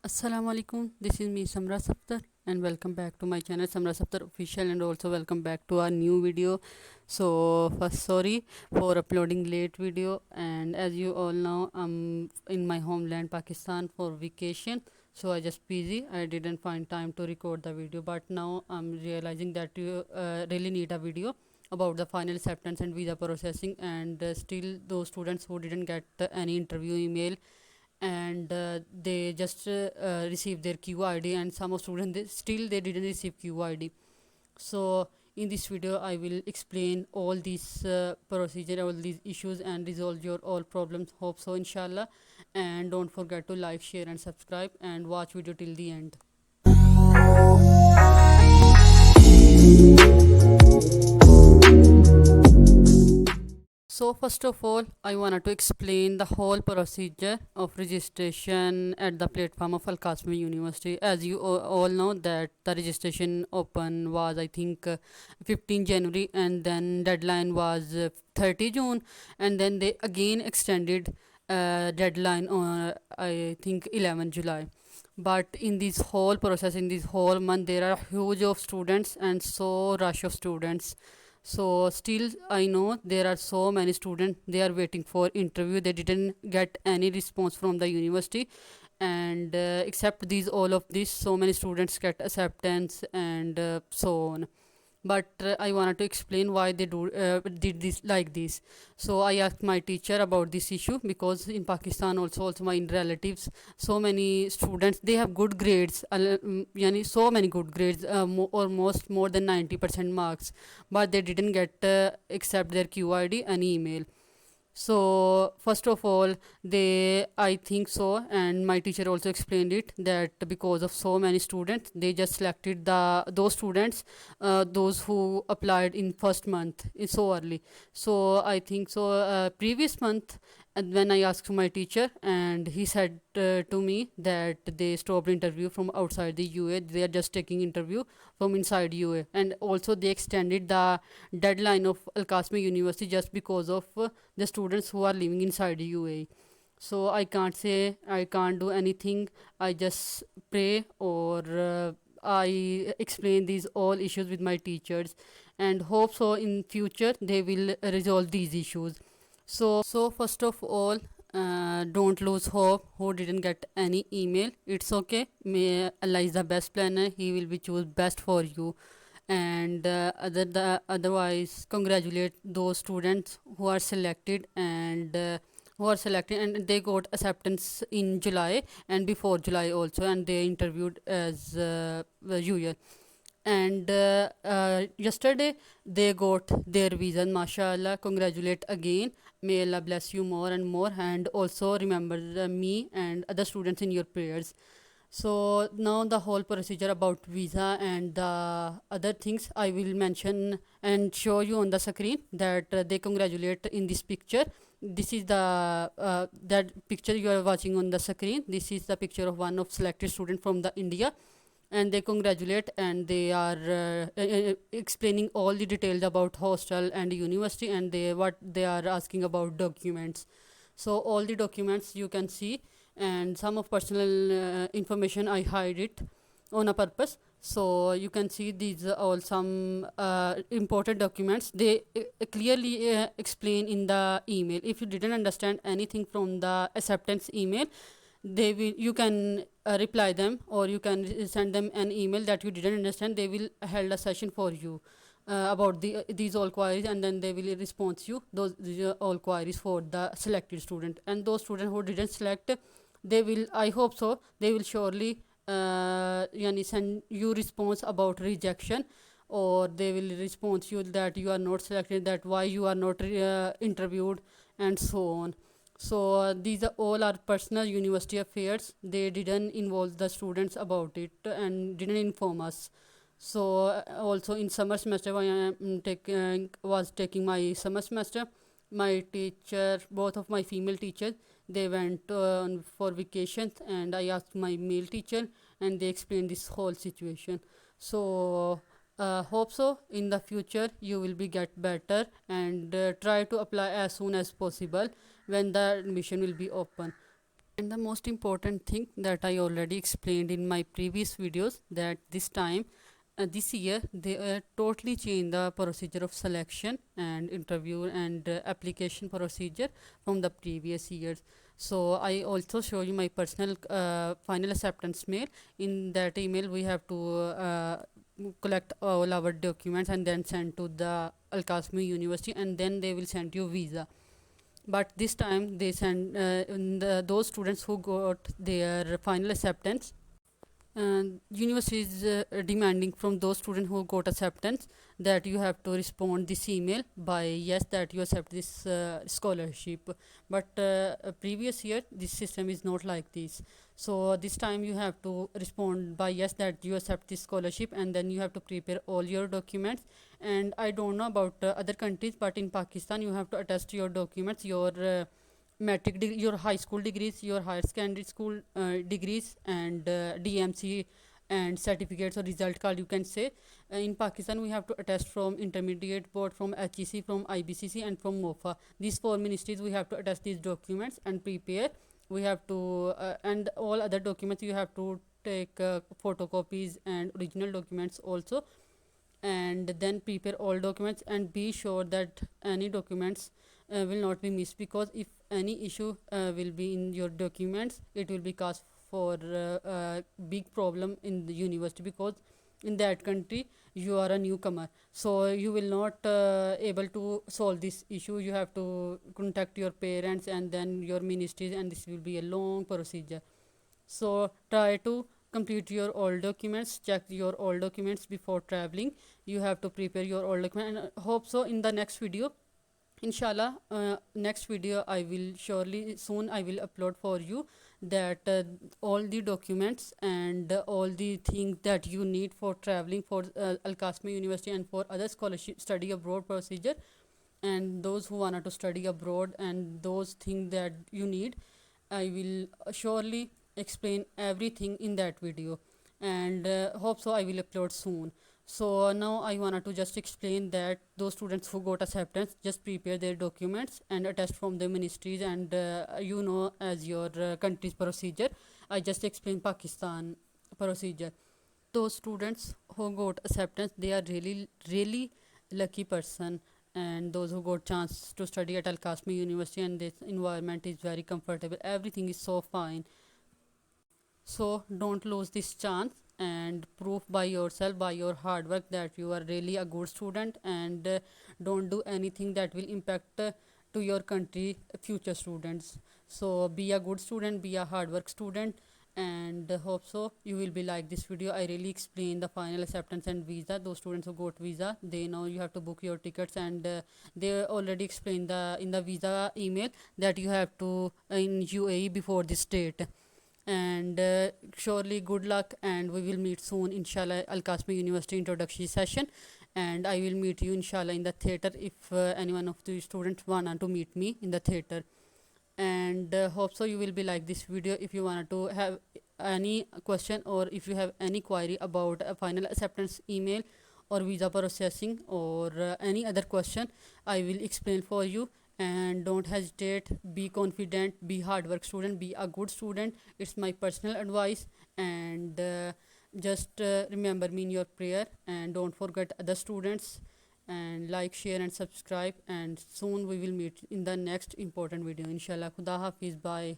Assalamu alaikum. This is me Samra Saptar and welcome back to my channel Samra Saptar official, and also welcome back to our new video. So first, sorry for uploading late video, and as you all know, I'm in my homeland Pakistan for vacation, so I just busy. I didn't find time to record the video, but now I'm realizing that you really need a video about the final acceptance and visa processing, and still those students who didn't get any interview email, and they just received their QID, and some of students they didn't receive QID. So in this video I will explain all these procedure, all these issues, and resolve your all problems, hope so inshallah. And don't forget to like, share and subscribe, and watch video till the end. So first of all, I wanted to explain the whole procedure of registration at the platform of Al Qasmi University. As you all know that the registration open was, I think, 15 January, and then deadline was 30 June, and then they again extended deadline on, I think, 11 July. But in this whole process, in this whole month, there are huge of students and so rush of students. So still I know there are so many students, they are waiting for interview, they didn't get any response from the university. And except these all of this, so many students get acceptance and so on. But I wanted to explain why they did this like this. So I asked my teacher about this issue, because in Pakistan also my relatives, so many students, they have good grades, yani so many good grades, almost more than 90% marks, but they didn't get except their QID and email. So first of all, they, I think so, and my teacher also explained it, that because of so many students, they just selected the those students, those who applied in first month so early. So I think so, previous month, and when I asked my teacher, and he said to me that they stopped interview from outside the UA, they are just taking interview from inside UA, and also they extended the deadline of Al Qasmi University just because of the students who are living inside UAE. So I can't say, I can't do anything. I just pray, or I explain these all issues with my teachers, and hope so in future they will resolve these issues. So first of all, don't lose hope. Who didn't get any email, it's okay. May Allah is the best planner. He will be choose best for you. And otherwise, congratulate those students who are selected, and and they got acceptance in July and before July also, and they interviewed as usual. And yesterday they got their visa, mashallah, congratulate again. May Allah bless you more and more, and also remember me and other students in your prayers. So now the whole procedure about visa and the other things I will mention and show you on the screen, that they congratulate in this picture. This is the that picture you are watching on the screen. This is the picture of one of selected student from the India, and they congratulate, and they are explaining all the details about hostel and university, and they what they are asking about documents. So all the documents you can see, and some of personal information I hide it on a purpose. So you can see these are all some important documents. They clearly explain in the email. If you didn't understand anything from the acceptance email, they will, you can reply them, or you can send them an email that you didn't understand. They will held a session for you about these all queries, and then they will respond you these all queries for the selected student. And those students who didn't select, they will, I hope so, they will surely yani send you response about rejection, or they will respond you that you are not selected, that why you are not interviewed, and so on. So these are all our personal university affairs. They didn't involve the students about it and didn't inform us. So also in summer semester, I am was taking my summer semester. My teacher, both of my female teachers, they went for vacations, and I asked my male teacher, and they explained this whole situation. So hope so in the future you will be get better, and try to apply as soon as possible when the admission will be open. And the most important thing that I already explained in my previous videos, that this year they totally changed the procedure of selection and interview and application procedure from the previous years. So I also show you my personal final acceptance mail. In that email we have to collect all our documents and then send to the Al Qasmi University, and then they will send you visa. But this time they send those students who got their final acceptance, university is demanding from those students who got acceptance that you have to respond this email by yes, that you accept this scholarship. But previous year this system is not like this. So this time you have to respond by yes, that you accept this scholarship, and then you have to prepare all your documents. And I don't know about other countries, but in Pakistan you have to attest your documents, your your high school degrees, your higher secondary school degrees, and DMC and certificates or result card, you can say. In Pakistan we have to attest from intermediate board, from HEC, from IBCC, and from MOFA. These four ministries we have to attest these documents and prepare. We have to and all other documents you have to take photocopies and original documents also, and then prepare all documents and be sure that any documents will not be missed, because if any issue will be in your documents, it will be cause for big problem in the university, because in that country you are a newcomer, so you will not able to solve this issue. You have to contact your parents and then your ministries, and this will be a long procedure. So try to complete your all documents, check your all documents before traveling. You have to prepare your all document, and hope so in the next video, inshallah. Next video I will surely soon I will upload for you that all the documents and all the things that you need for traveling for Al Qasmi University and for other scholarship study abroad procedure, and those who wanted to study abroad, and those things that you need, I will surely explain everything in that video. And hope so I will upload soon. So now I wanted to just explain that those students who got acceptance just prepare their documents and attest from the ministries, and as your country's procedure. I just explained Pakistan procedure. Those students who got acceptance, they are really lucky person, and those who got chance to study at Al Qasmi University, and this environment is very comfortable, everything is so fine. So don't lose this chance, and prove by yourself, by your hard work, that you are really a good student, and don't do anything that will impact to your country future students. So be a good student, be a hard work student, and hope so you will be like this video. I really explain the final acceptance and visa. Those students who got visa, they know you have to book your tickets, and they already explained in the visa email that you have to in UAE before this date. And surely good luck, and we will meet soon, inshallah. Al Qasmi University introduction session, and I will meet you inshallah in the theater if any one of the students want to meet me in the theater. And hope so you will be like this video. If you want to have any question, or if you have any query about a final acceptance email or visa processing, or any other question, I will explain for you. And don't hesitate, be confident, be hard work student, be a good student. It's my personal advice. And just remember me in your prayer, and don't forget other students, and like, share, and subscribe. And soon we will meet in the next important video, inshallah. Khuda hafiz, bye.